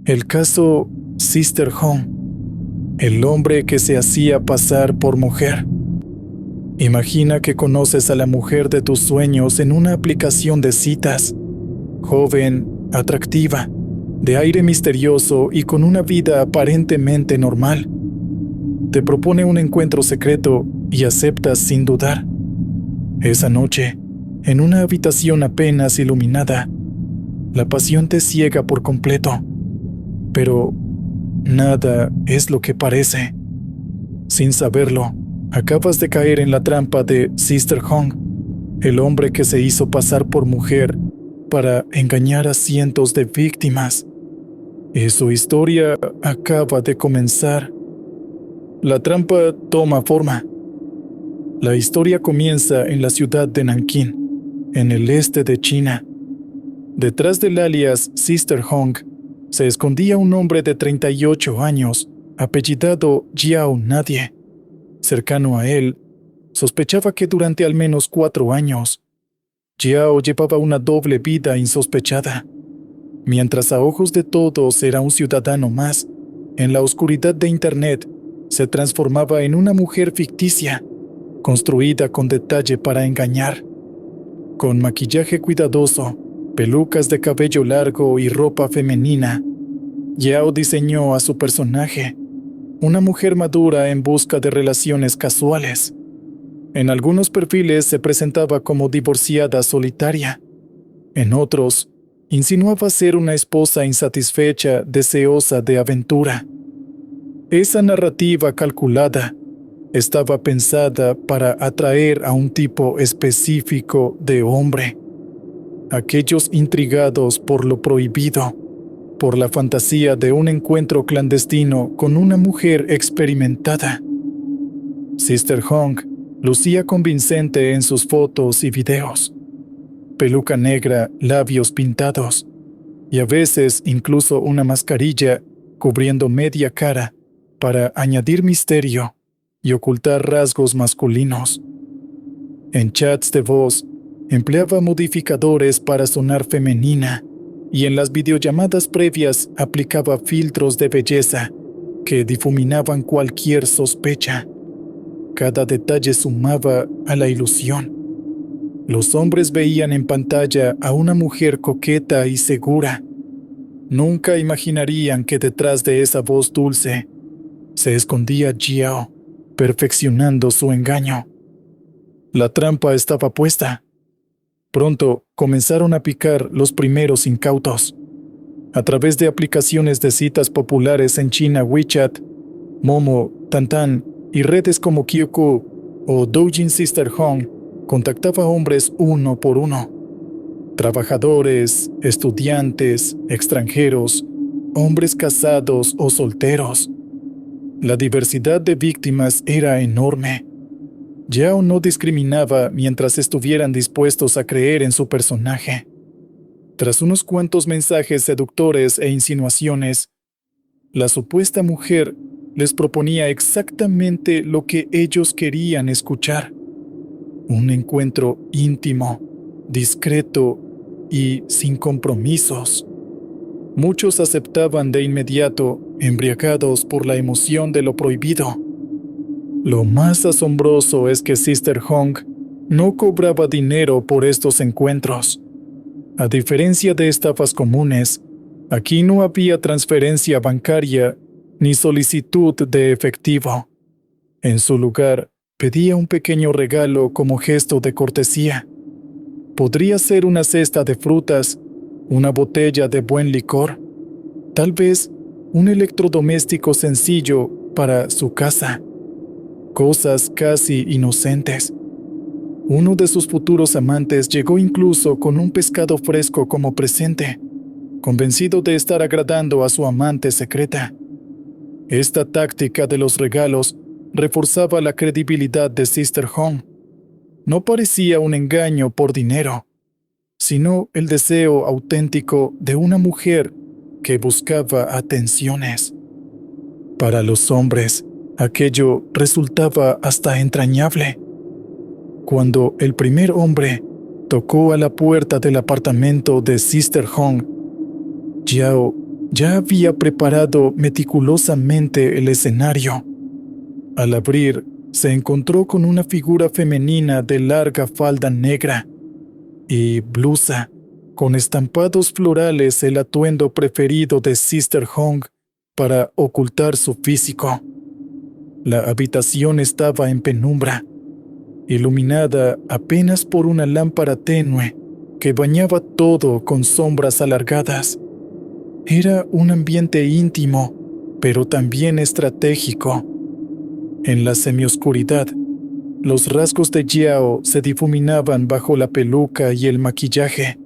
El caso Sister Hong, el hombre que se hacía pasar por mujer. Imagina que conoces a la mujer de tus sueños en una aplicación de citas, joven, atractiva, de aire misterioso y con una vida aparentemente normal. Te propone un encuentro secreto y aceptas sin dudar. Esa noche, en una habitación apenas iluminada, la pasión te ciega por completo. Pero nada es lo que parece. Sin saberlo, acabas de caer en la trampa de Sister Hong, el hombre que se hizo pasar por mujer para engañar a cientos de víctimas. Y su historia acaba de comenzar. La trampa toma forma. La historia comienza en la ciudad de Nankín, en el este de China. Detrás del alias Sister Hong se escondía un hombre de 38 años, apellidado Jiao Nadie. Cercano a él, sospechaba que durante al menos 4 años, Jiao llevaba una doble vida insospechada. Mientras a ojos de todos era un ciudadano más, en la oscuridad de Internet se transformaba en una mujer ficticia, construida con detalle para engañar. Con maquillaje cuidadoso, pelucas de cabello largo y ropa femenina, Yao diseñó a su personaje, una mujer madura en busca de relaciones casuales. En algunos perfiles se presentaba como divorciada solitaria. En otros, insinuaba ser una esposa insatisfecha, deseosa de aventura. Esa narrativa calculada estaba pensada para atraer a un tipo específico de hombre. Aquellos intrigados por lo prohibido, por la fantasía de un encuentro clandestino con una mujer experimentada. Sister Hong lucía convincente en sus fotos y videos. Peluca negra, labios pintados, y a veces incluso una mascarilla cubriendo media cara para añadir misterio y ocultar rasgos masculinos. En chats de voz, empleaba modificadores para sonar femenina, y en las videollamadas previas aplicaba filtros de belleza que difuminaban cualquier sospecha. Cada detalle sumaba a la ilusión. Los hombres veían en pantalla a una mujer coqueta y segura. Nunca imaginarían que detrás de esa voz dulce se escondía Jiao, perfeccionando su engaño. La trampa estaba puesta. Pronto comenzaron a picar los primeros incautos. A través de aplicaciones de citas populares en China, WeChat, Momo, Tantan y redes como QQ o Douyin, Sister Hong contactaba a hombres uno por uno. Trabajadores, estudiantes, extranjeros, hombres casados o solteros. La diversidad de víctimas era enorme. Yao no discriminaba mientras estuvieran dispuestos a creer en su personaje. Tras unos cuantos mensajes seductores e insinuaciones, la supuesta mujer les proponía exactamente lo que ellos querían escuchar: un encuentro íntimo, discreto y sin compromisos. Muchos aceptaban de inmediato, embriagados por la emoción de lo prohibido. Lo más asombroso es que Sister Hong no cobraba dinero por estos encuentros. A diferencia de estafas comunes, aquí no había transferencia bancaria ni solicitud de efectivo. En su lugar, pedía un pequeño regalo como gesto de cortesía. Podría ser una cesta de frutas, una botella de buen licor, tal vez un electrodoméstico sencillo para su casa. Cosas casi inocentes. Uno de sus futuros amantes llegó incluso con un pescado fresco como presente, convencido de estar agradando a su amante secreta. Esta táctica de los regalos reforzaba la credibilidad de Sister Hong. No parecía un engaño por dinero, sino el deseo auténtico de una mujer que buscaba atenciones. Para los hombres, aquello resultaba hasta entrañable. Cuando el primer hombre tocó a la puerta del apartamento de Sister Hong, Jiao Ya había preparado meticulosamente el escenario. Al abrir, se encontró con una figura femenina de larga falda negra y blusa, con estampados florales, el atuendo preferido de Sister Hong para ocultar su físico. La habitación estaba en penumbra, iluminada apenas por una lámpara tenue que bañaba todo con sombras alargadas. Era un ambiente íntimo, pero también estratégico. En la semioscuridad, los rasgos de Jiao se difuminaban bajo la peluca y el maquillaje.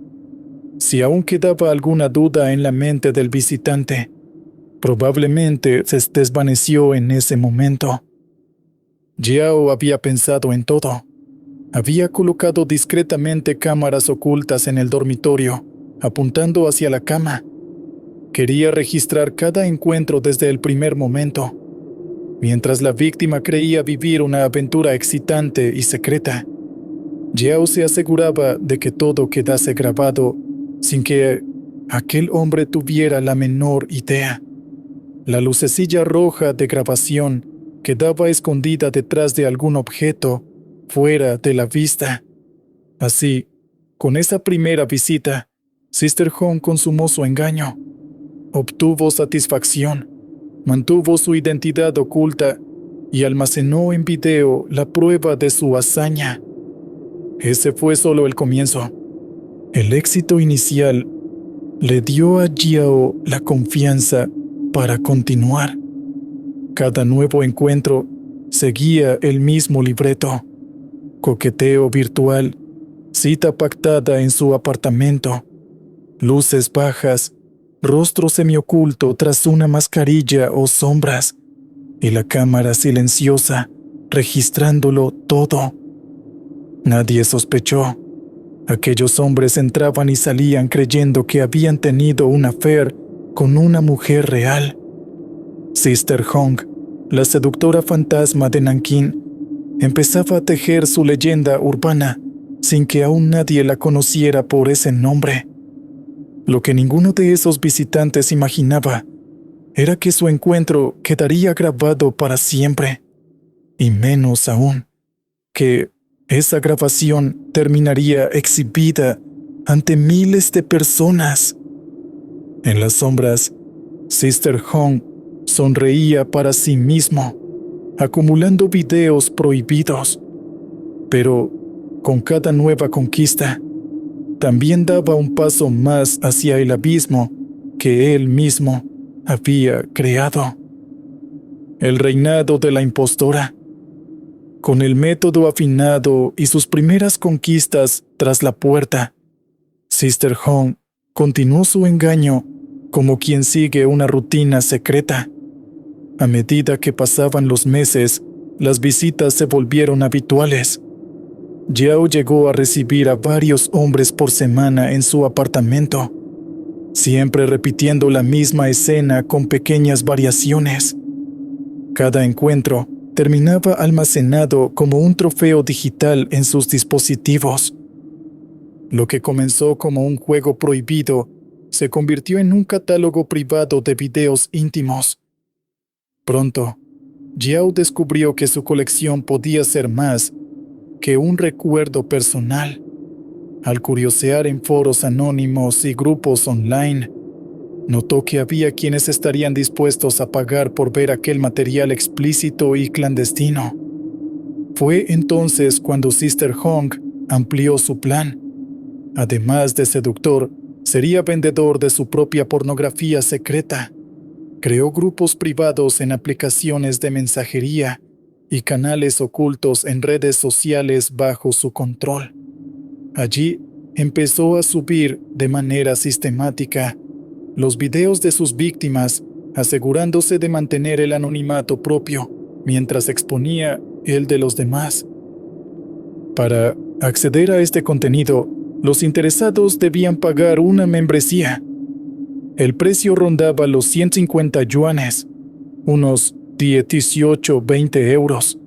Si aún quedaba alguna duda en la mente del visitante, probablemente se desvaneció en ese momento. Jiao había pensado en todo. Había colocado discretamente cámaras ocultas en el dormitorio, apuntando hacia la cama. Quería registrar cada encuentro desde el primer momento. Mientras la víctima creía vivir una aventura excitante y secreta, Jiao se aseguraba de que todo quedase grabado sin que aquel hombre tuviera la menor idea. La lucecilla roja de grabación quedaba escondida detrás de algún objeto, fuera de la vista. Así, con esa primera visita, Sister Hong consumó su engaño. Obtuvo satisfacción, mantuvo su identidad oculta y almacenó en video la prueba de su hazaña. Ese fue solo el comienzo. El éxito inicial le dio a Jiao la confianza para continuar. Cada nuevo encuentro seguía el mismo libreto: coqueteo virtual, cita pactada en su apartamento, luces bajas, rostro semioculto tras una mascarilla o sombras, y la cámara silenciosa, registrándolo todo. Nadie sospechó. Aquellos hombres entraban y salían creyendo que habían tenido un affair con una mujer real. Sister Hong, la seductora fantasma de Nankín, empezaba a tejer su leyenda urbana sin que aún nadie la conociera por ese nombre. Lo que ninguno de esos visitantes imaginaba era que su encuentro quedaría grabado para siempre, y menos aún, que esa grabación terminaría exhibida ante miles de personas. En las sombras, Sister Hong sonreía para sí mismo, acumulando videos prohibidos. Pero con cada nueva conquista, también daba un paso más hacia el abismo que él mismo había creado. El reinado de la impostora. Con el método afinado y sus primeras conquistas tras la puerta, Sister Hong continuó su engaño como quien sigue una rutina secreta. A medida que pasaban los meses, las visitas se volvieron habituales. Jiao llegó a recibir a varios hombres por semana en su apartamento, siempre repitiendo la misma escena con pequeñas variaciones. Cada encuentro terminaba almacenado como un trofeo digital en sus dispositivos. Lo que comenzó como un juego prohibido se convirtió en un catálogo privado de videos íntimos. Pronto, Jiao descubrió que su colección podía ser más que un recuerdo personal. Al curiosear en foros anónimos y grupos online, notó que había quienes estarían dispuestos a pagar por ver aquel material explícito y clandestino. Fue entonces cuando Sister Hong amplió su plan. Además de seductor, sería vendedor de su propia pornografía secreta. Creó grupos privados en aplicaciones de mensajería y canales ocultos en redes sociales bajo su control. Allí empezó a subir de manera sistemática los videos de sus víctimas, asegurándose de mantener el anonimato propio mientras exponía el de los demás. Para acceder a este contenido, los interesados debían pagar una membresía. El precio rondaba los 150 yuanes, unos 18-20 euros,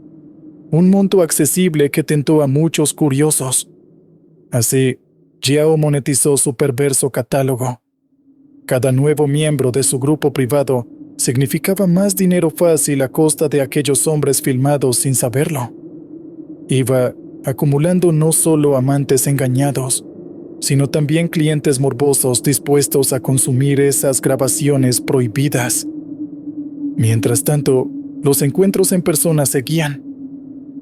un monto accesible que tentó a muchos curiosos. Así, Jiao monetizó su perverso catálogo. Cada nuevo miembro de su grupo privado significaba más dinero fácil a costa de aquellos hombres filmados sin saberlo. Iba acumulando no solo amantes engañados, sino también clientes morbosos dispuestos a consumir esas grabaciones prohibidas. Mientras tanto, los encuentros en persona seguían.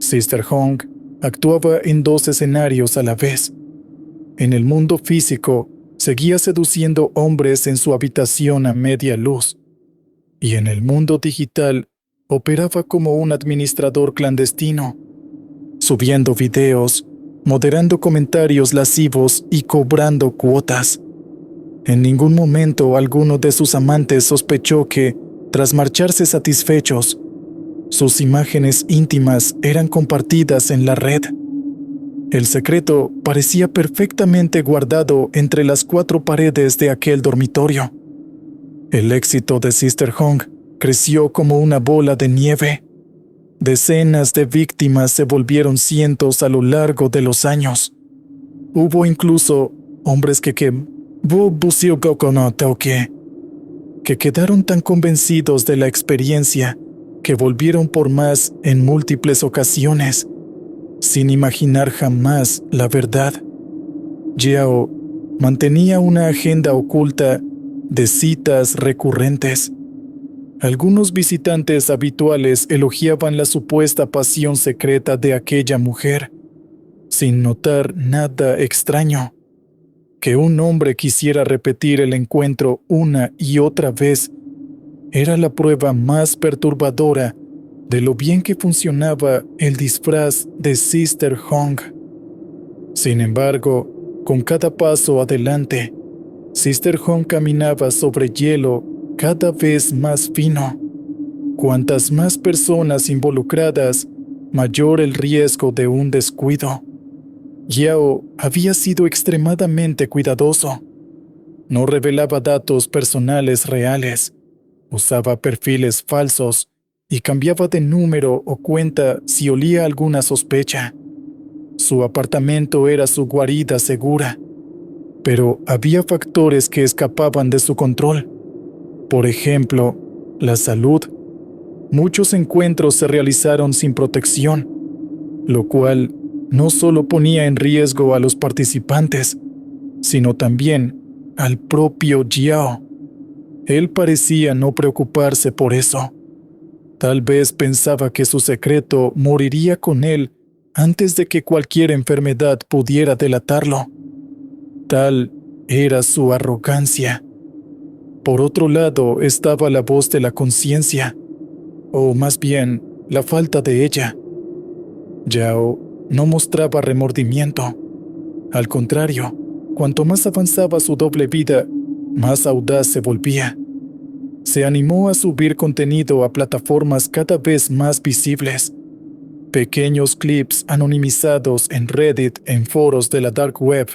Sister Hong actuaba en 2 escenarios a la vez. En el mundo físico, seguía seduciendo hombres en su habitación a media luz. Y en el mundo digital, operaba como un administrador clandestino, subiendo videos, moderando comentarios lascivos y cobrando cuotas. En ningún momento alguno de sus amantes sospechó que, tras marcharse satisfechos, sus imágenes íntimas eran compartidas en la red. El secreto parecía perfectamente guardado entre las 4 paredes de aquel dormitorio. El éxito de Sister Hong creció como una bola de nieve. Decenas de víctimas se volvieron cientos a lo largo de los años. Hubo incluso hombres que quedaron tan convencidos de la experiencia que volvieron por más en múltiples ocasiones, sin imaginar jamás la verdad. Jiao mantenía una agenda oculta de citas recurrentes. Algunos visitantes habituales elogiaban la supuesta pasión secreta de aquella mujer, sin notar nada extraño. Que un hombre quisiera repetir el encuentro una y otra vez era la prueba más perturbadora de lo bien que funcionaba el disfraz de Sister Hong. Sin embargo, con cada paso adelante, Sister Hong caminaba sobre hielo cada vez más fino. Cuantas más personas involucradas, mayor el riesgo de un descuido. Yao había sido extremadamente cuidadoso. No revelaba datos personales reales, usaba perfiles falsos y cambiaba de número o cuenta si olía alguna sospecha. Su apartamento era su guarida segura, pero había factores que escapaban de su control. Por ejemplo, la salud. Muchos encuentros se realizaron sin protección, lo cual no solo ponía en riesgo a los participantes, sino también al propio Jiao. Él parecía no preocuparse por eso. Tal vez pensaba que su secreto moriría con él antes de que cualquier enfermedad pudiera delatarlo. Tal era su arrogancia. Por otro lado estaba la voz de la conciencia, o más bien, la falta de ella. Yao no mostraba remordimiento. Al contrario, cuanto más avanzaba su doble vida, más audaz se volvía. Se animó a subir contenido a plataformas cada vez más visibles. Pequeños clips anonimizados en Reddit, en foros de la Dark Web,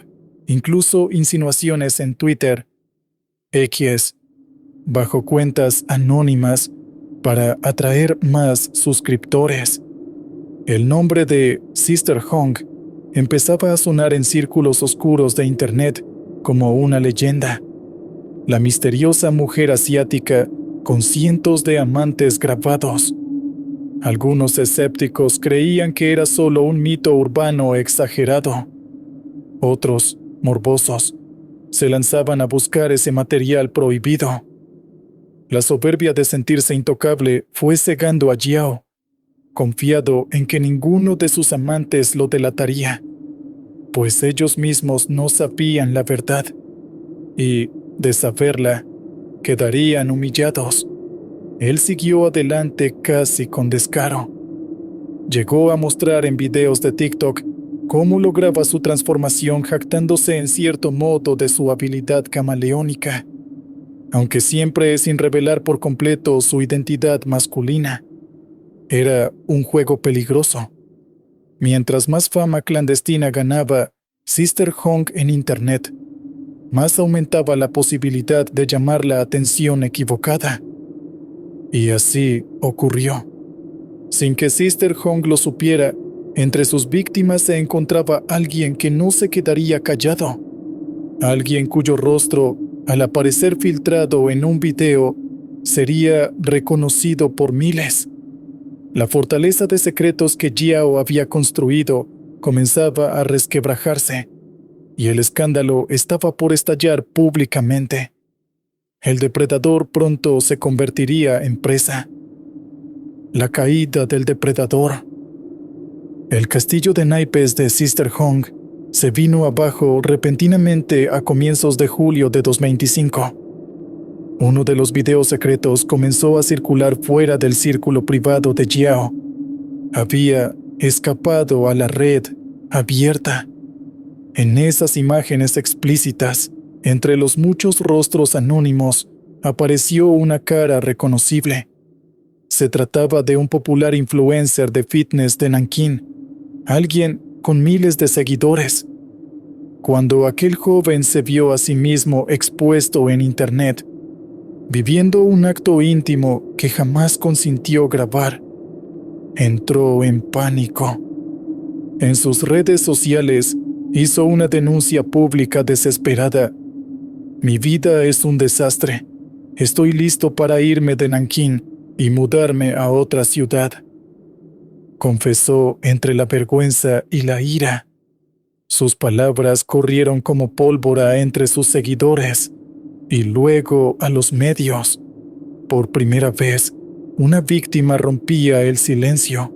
incluso insinuaciones en Twitter, X, bajo cuentas anónimas para atraer más suscriptores. El nombre de Sister Hong empezaba a sonar en círculos oscuros de Internet como una leyenda. La misteriosa mujer asiática con cientos de amantes grabados. Algunos escépticos creían que era solo un mito urbano exagerado. Otros, morbosos, se lanzaban a buscar ese material prohibido. La soberbia de sentirse intocable fue cegando a Jiao, confiado en que ninguno de sus amantes lo delataría, pues ellos mismos no sabían la verdad, y, de saberla, quedarían humillados. Él siguió adelante casi con descaro. Llegó a mostrar en videos de TikTok cómo lograba su transformación jactándose en cierto modo de su habilidad camaleónica, aunque siempre sin revelar por completo su identidad masculina. Era un juego peligroso. Mientras más fama clandestina ganaba Sister Hong en Internet, más aumentaba la posibilidad de llamar la atención equivocada. Y así ocurrió. Sin que Sister Hong lo supiera, entre sus víctimas se encontraba alguien que no se quedaría callado, alguien cuyo rostro al aparecer filtrado en un video, sería reconocido por miles. La fortaleza de secretos que Jiao había construido comenzaba a resquebrajarse, y el escándalo estaba por estallar públicamente. El depredador pronto se convertiría en presa. La caída del depredador. El castillo de naipes de Sister Hong se vino abajo repentinamente a comienzos de julio de 2025. Uno de los videos secretos comenzó a circular fuera del círculo privado de Jiao. Había escapado a la red abierta. En esas imágenes explícitas, entre los muchos rostros anónimos, apareció una cara reconocible. Se trataba de un popular influencer de fitness de Nankín, alguien con miles de seguidores. Cuando aquel joven se vio a sí mismo expuesto en Internet, viviendo un acto íntimo que jamás consintió grabar, entró en pánico. En sus redes sociales hizo una denuncia pública desesperada. Mi vida es un desastre. Estoy listo para irme de Nankín y mudarme a otra ciudad. Confesó entre la vergüenza y la ira. Sus palabras corrieron como pólvora entre sus seguidores y luego a los medios. Por primera vez, una víctima rompía el silencio.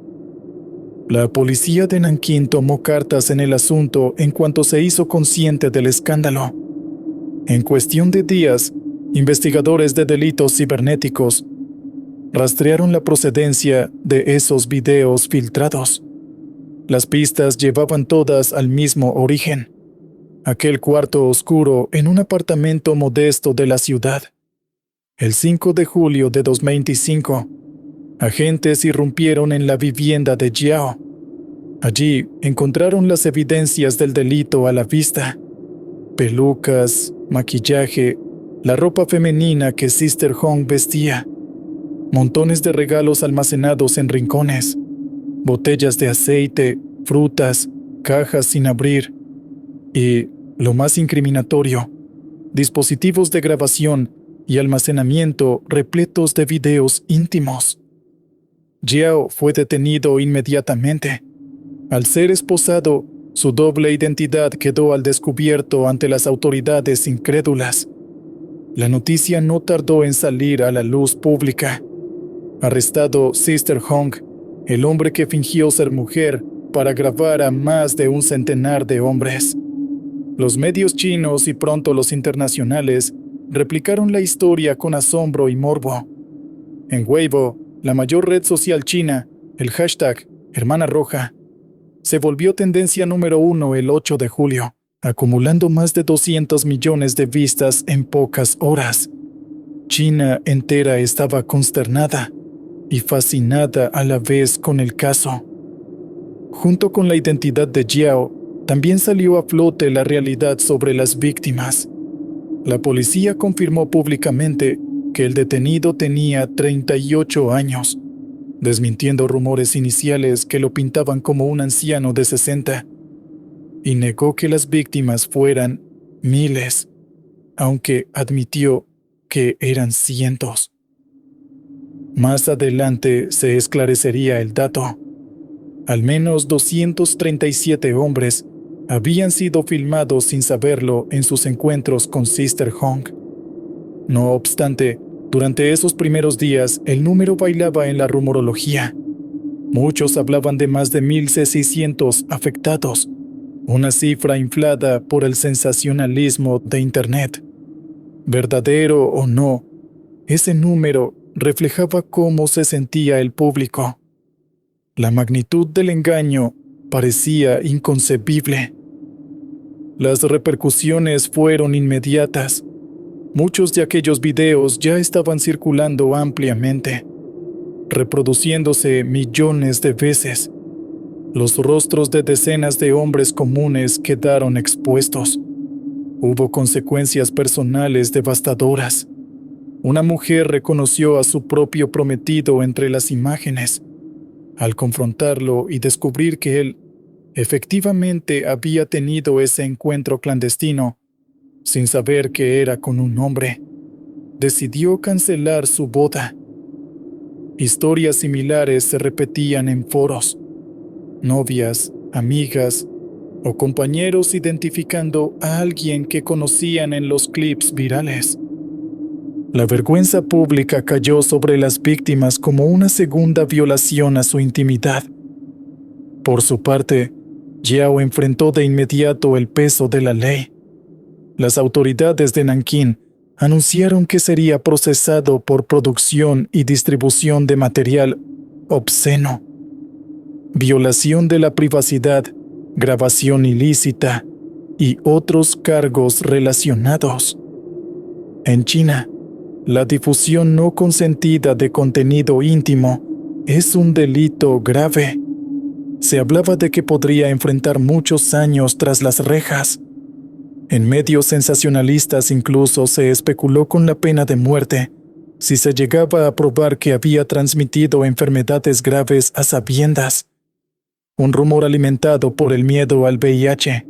La policía de Nankín tomó cartas en el asunto en cuanto se hizo consciente del escándalo. En cuestión de días, investigadores de delitos cibernéticos rastrearon la procedencia de esos videos filtrados. Las pistas llevaban todas al mismo origen: aquel cuarto oscuro en un apartamento modesto de la ciudad. El 5 de julio de 2025, agentes irrumpieron en la vivienda de Jiao. Allí encontraron las evidencias del delito a la vista: pelucas, maquillaje, la ropa femenina que Sister Hong vestía, montones de regalos almacenados en rincones, botellas de aceite, frutas, cajas sin abrir y, lo más incriminatorio, dispositivos de grabación y almacenamiento repletos de videos íntimos. Jiao fue detenido inmediatamente. Al ser esposado, su doble identidad quedó al descubierto ante las autoridades incrédulas. La noticia no tardó en salir a la luz pública. Arrestado Sister Hong, el hombre que fingió ser mujer para grabar a más de un centenar de hombres. Los medios chinos y pronto los internacionales replicaron la historia con asombro y morbo. En Weibo, la mayor red social china, el hashtag Hermana Roja se volvió tendencia número 1 el 8 de julio, acumulando más de 200 millones de vistas en pocas horas. China entera estaba consternada y fascinada a la vez con el caso. Junto con la identidad de Jiao, también salió a flote la realidad sobre las víctimas. La policía confirmó públicamente que el detenido tenía 38 años, desmintiendo rumores iniciales que lo pintaban como un anciano de 60, y negó que las víctimas fueran miles, aunque admitió que eran cientos. Más adelante se esclarecería el dato. Al menos 237 hombres habían sido filmados sin saberlo en sus encuentros con Sister Hong. No obstante, durante esos primeros días el número bailaba en la rumorología. Muchos hablaban de más de 1,600 afectados, una cifra inflada por el sensacionalismo de Internet. Verdadero o no, ese número reflejaba cómo se sentía el público. La magnitud del engaño parecía inconcebible. Las repercusiones fueron inmediatas. Muchos de aquellos videos ya estaban circulando ampliamente, reproduciéndose millones de veces. Los rostros de decenas de hombres comunes quedaron expuestos. Hubo consecuencias personales devastadoras. Una mujer reconoció a su propio prometido entre las imágenes. Al confrontarlo y descubrir que él efectivamente había tenido ese encuentro clandestino, sin saber que era con un hombre, decidió cancelar su boda. Historias similares se repetían en foros. Novias, amigas o compañeros identificando a alguien que conocían en los clips virales. La vergüenza pública cayó sobre las víctimas como una segunda violación a su intimidad. Por su parte, Yao enfrentó de inmediato el peso de la ley. Las autoridades de Nankín anunciaron que sería procesado por producción y distribución de material obsceno, violación de la privacidad, grabación ilícita y otros cargos relacionados. En China, la difusión no consentida de contenido íntimo es un delito grave. Se hablaba de que podría enfrentar muchos años tras las rejas. En medios sensacionalistas incluso se especuló con la pena de muerte si se llegaba a probar que había transmitido enfermedades graves a sabiendas. Un rumor alimentado por el miedo al VIH,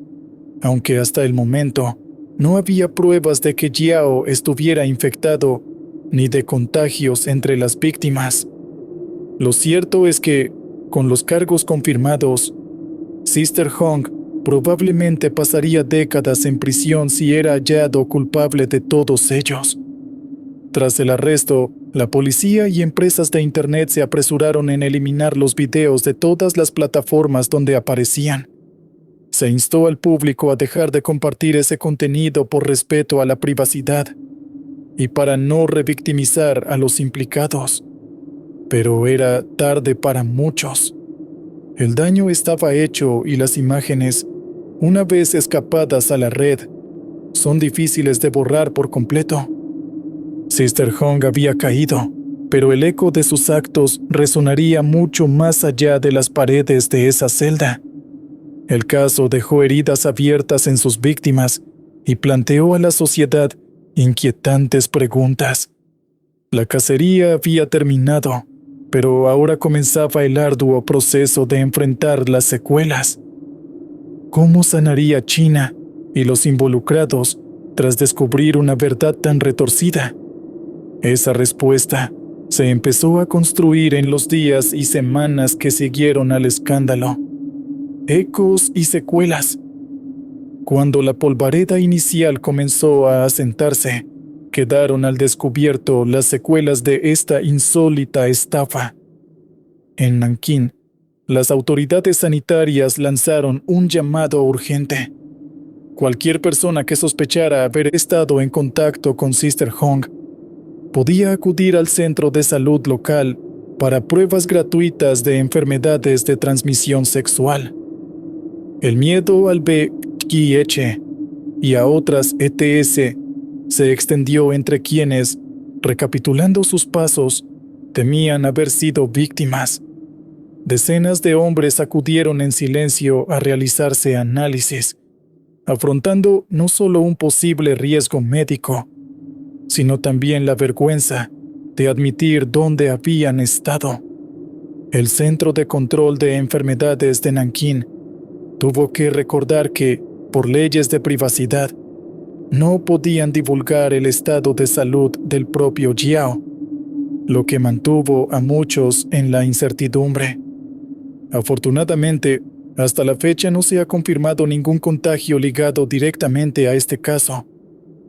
aunque hasta el momento no había pruebas de que Yao estuviera infectado ni de contagios entre las víctimas. Lo cierto es que, con los cargos confirmados, Sister Hong probablemente pasaría décadas en prisión si era hallado culpable de todos ellos. Tras el arresto, la policía y empresas de Internet se apresuraron en eliminar los videos de todas las plataformas donde aparecían. Se instó al público a dejar de compartir ese contenido por respeto a la privacidad y para no revictimizar a los implicados. Pero era tarde para muchos. El daño estaba hecho y las imágenes, una vez escapadas a la red, son difíciles de borrar por completo. Sister Hong había caído, pero el eco de sus actos resonaría mucho más allá de las paredes de esa celda. El caso dejó heridas abiertas en sus víctimas y planteó a la sociedad inquietantes preguntas. La cacería había terminado, pero ahora comenzaba el arduo proceso de enfrentar las secuelas. ¿Cómo sanaría China y los involucrados tras descubrir una verdad tan retorcida? Esa respuesta se empezó a construir en los días y semanas que siguieron al escándalo. Ecos y secuelas. Cuando la polvareda inicial comenzó a asentarse, quedaron al descubierto las secuelas de esta insólita estafa. En Nankín, las autoridades sanitarias lanzaron un llamado urgente. Cualquier persona que sospechara haber estado en contacto con Sister Hong podía acudir al centro de salud local para pruebas gratuitas de enfermedades de transmisión sexual. El miedo al VIH y a otras ETS se extendió entre quienes, recapitulando sus pasos, temían haber sido víctimas. Decenas de hombres acudieron en silencio a realizarse análisis, afrontando no solo un posible riesgo médico, sino también la vergüenza de admitir dónde habían estado. El Centro de Control de Enfermedades de Nankín tuvo que recordar que, por leyes de privacidad, no podían divulgar el estado de salud del propio Yao, lo que mantuvo a muchos en la incertidumbre. Afortunadamente, hasta la fecha no se ha confirmado ningún contagio ligado directamente a este caso,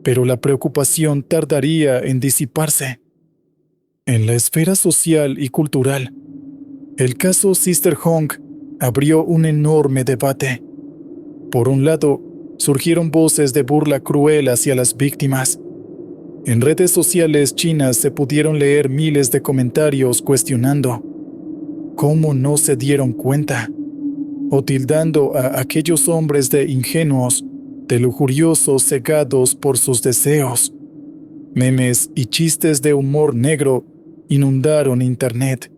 pero la preocupación tardaría en disiparse. En la esfera social y cultural, el caso Sister Hong abrió un enorme debate. Por un lado, surgieron voces de burla cruel hacia las víctimas. En redes sociales chinas se pudieron leer miles de comentarios cuestionando cómo no se dieron cuenta, o tildando a aquellos hombres de ingenuos, de lujuriosos cegados por sus deseos. Memes y chistes de humor negro inundaron Internet.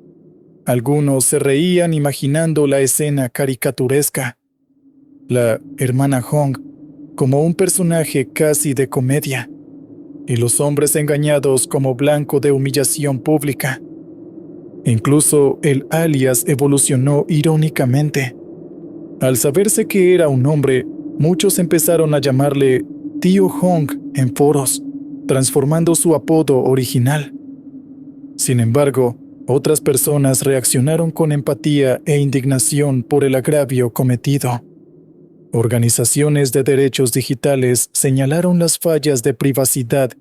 Algunos se reían imaginando la escena caricaturesca. La hermana Hong como un personaje casi de comedia, y los hombres engañados como blanco de humillación pública. Incluso el alias evolucionó irónicamente. Al saberse que era un hombre, muchos empezaron a llamarle Tío Hong en foros, transformando su apodo original. Sin embargo, otras personas reaccionaron con empatía e indignación por el agravio cometido. Organizaciones de derechos digitales señalaron las fallas de privacidad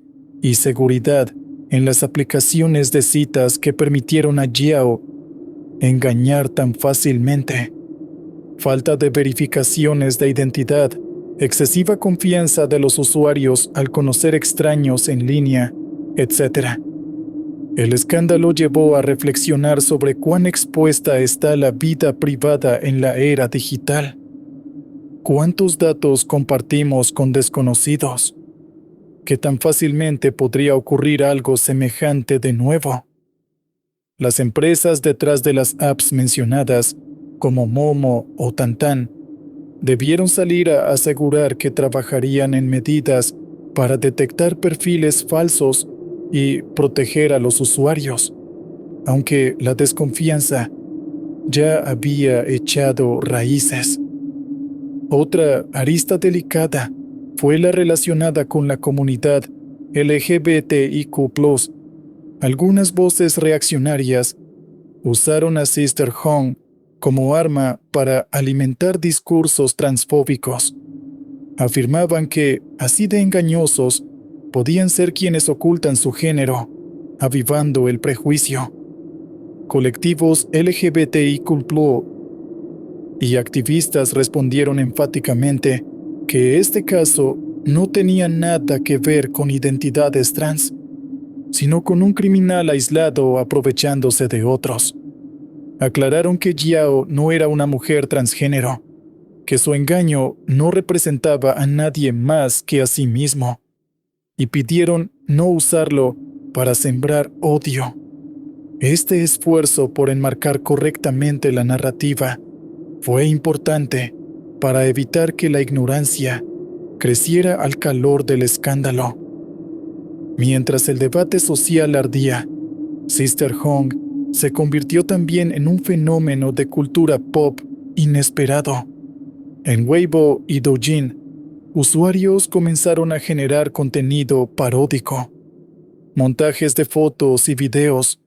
y seguridad en las aplicaciones de citas que permitieron a Jiao engañar tan fácilmente. Falta de verificaciones de identidad, excesiva confianza de los usuarios al conocer extraños en línea, etc. El escándalo llevó a reflexionar sobre cuán expuesta está la vida privada en la era digital. ¿Cuántos datos compartimos con desconocidos? ¿Qué tan fácilmente podría ocurrir algo semejante de nuevo? Las empresas detrás de las apps mencionadas, como Momo o Tantan, debieron salir a asegurar que trabajarían en medidas para detectar perfiles falsos y proteger a los usuarios, aunque la desconfianza ya había echado raíces. Otra arista delicada fue la relacionada con la comunidad LGBTIQ+. Algunas voces reaccionarias usaron a Sister Hong como arma para alimentar discursos transfóbicos. Afirmaban que, así de engañosos, podían ser quienes ocultan su género, avivando el prejuicio. Colectivos LGBTIQ+ y activistas respondieron enfáticamente que este caso no tenía nada que ver con identidades trans, sino con un criminal aislado aprovechándose de otros. Aclararon que Jiao no era una mujer transgénero, que su engaño no representaba a nadie más que a sí mismo, y pidieron no usarlo para sembrar odio. Este esfuerzo por enmarcar correctamente la narrativa fue importante para evitar que la ignorancia creciera al calor del escándalo. Mientras el debate social ardía, Sister Hong se convirtió también en un fenómeno de cultura pop inesperado. En Weibo y Douyin, usuarios comenzaron a generar contenido paródico, montajes de fotos y videos,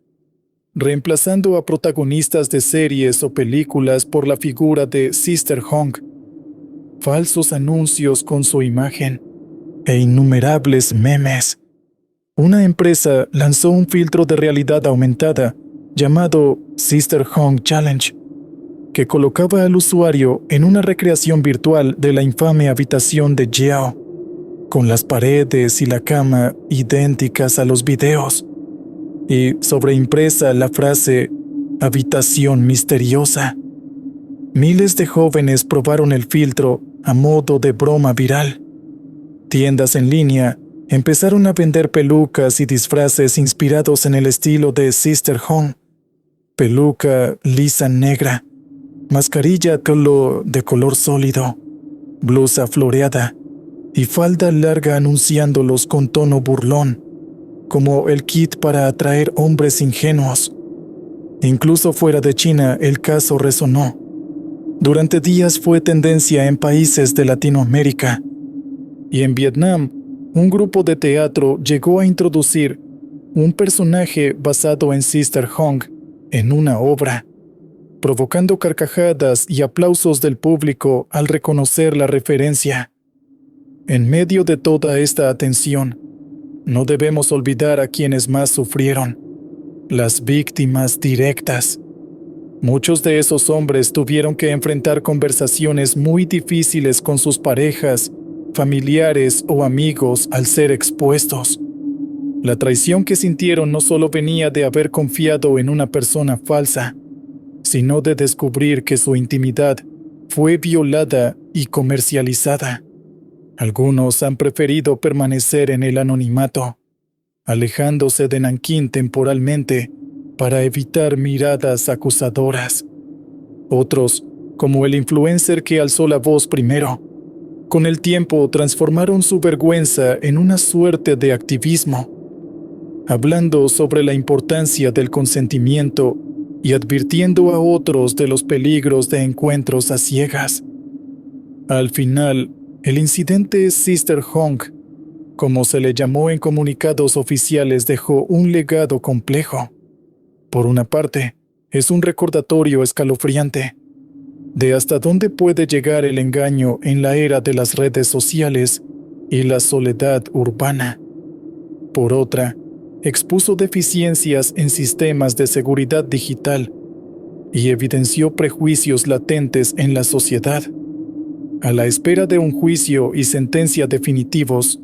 reemplazando a protagonistas de series o películas por la figura de Sister Hong, falsos anuncios con su imagen e innumerables memes. Una empresa lanzó un filtro de realidad aumentada llamado Sister Hong Challenge, que colocaba al usuario en una recreación virtual de la infame habitación de Jiao, con las paredes y la cama idénticas a los videos, y sobreimpresa la frase «habitación misteriosa». Miles de jóvenes probaron el filtro a modo de broma viral. Tiendas en línea empezaron a vender pelucas y disfraces inspirados en el estilo de Sister Hong: peluca lisa negra, mascarilla de color sólido, blusa floreada y falda larga anunciándolos con tono burlón, como el kit para atraer hombres ingenuos. Incluso fuera de China el caso resonó. Durante días fue tendencia en países de Latinoamérica. Y en Vietnam, un grupo de teatro llegó a introducir un personaje basado en Sister Hong en una obra, provocando carcajadas y aplausos del público al reconocer la referencia. En medio de toda esta atención, no debemos olvidar a quienes más sufrieron: las víctimas directas. Muchos de esos hombres tuvieron que enfrentar conversaciones muy difíciles con sus parejas, familiares o amigos al ser expuestos. La traición que sintieron no solo venía de haber confiado en una persona falsa, sino de descubrir que su intimidad fue violada y comercializada. Algunos han preferido permanecer en el anonimato, alejándose de Nankín temporalmente para evitar miradas acusadoras. Otros, como el influencer que alzó la voz primero, con el tiempo transformaron su vergüenza en una suerte de activismo, hablando sobre la importancia del consentimiento y advirtiendo a otros de los peligros de encuentros a ciegas. Al final, El incidente Sister Hong, como se le llamó en comunicados oficiales, dejó un legado complejo. Por una parte, es un recordatorio escalofriante de hasta dónde puede llegar el engaño en la era de las redes sociales y la soledad urbana. Por otra, expuso deficiencias en sistemas de seguridad digital y evidenció prejuicios latentes en la sociedad. A la espera de un juicio y sentencia definitivos,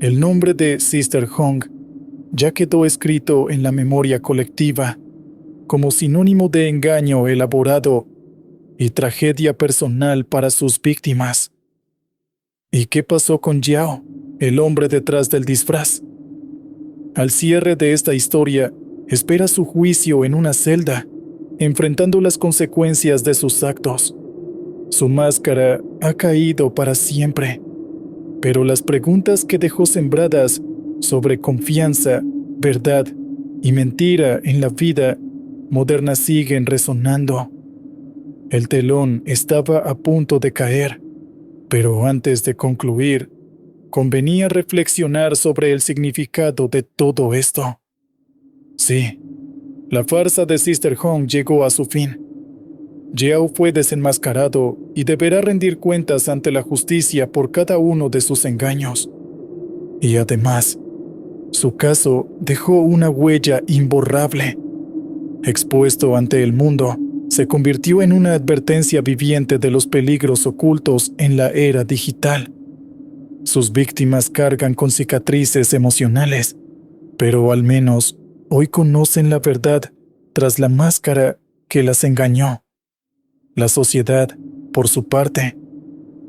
el nombre de Sister Hong ya quedó escrito en la memoria colectiva como sinónimo de engaño elaborado y tragedia personal para sus víctimas. ¿Y qué pasó con Yao, el hombre detrás del disfraz? Al cierre de esta historia, espera su juicio en una celda, enfrentando las consecuencias de sus actos. Su máscara ha caído para siempre, pero las preguntas que dejó sembradas sobre confianza, verdad y mentira en la vida moderna siguen resonando. El telón estaba a punto de caer, pero antes de concluir, convenía reflexionar sobre el significado de todo esto. Sí, la farsa de Sister Hong llegó a su fin. Yao fue desenmascarado y deberá rendir cuentas ante la justicia por cada uno de sus engaños. Y además, su caso dejó una huella imborrable. Expuesto ante el mundo, se convirtió en una advertencia viviente de los peligros ocultos en la era digital. Sus víctimas cargan con cicatrices emocionales, pero al menos hoy conocen la verdad tras la máscara que las engañó. La sociedad, por su parte,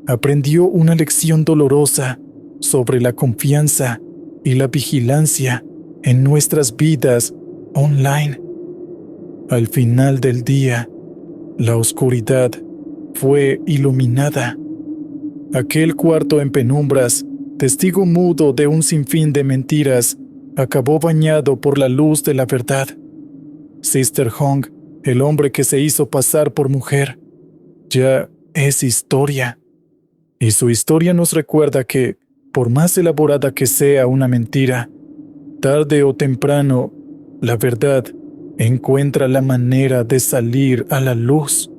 aprendió una lección dolorosa sobre la confianza y la vigilancia en nuestras vidas online. Al final del día, la oscuridad fue iluminada. Aquel cuarto en penumbras, testigo mudo de un sinfín de mentiras, acabó bañado por la luz de la verdad. Sister Hong, el hombre que se hizo pasar por mujer, ya es historia. Y su historia nos recuerda que, por más elaborada que sea una mentira, tarde o temprano, la verdad encuentra la manera de salir a la luz.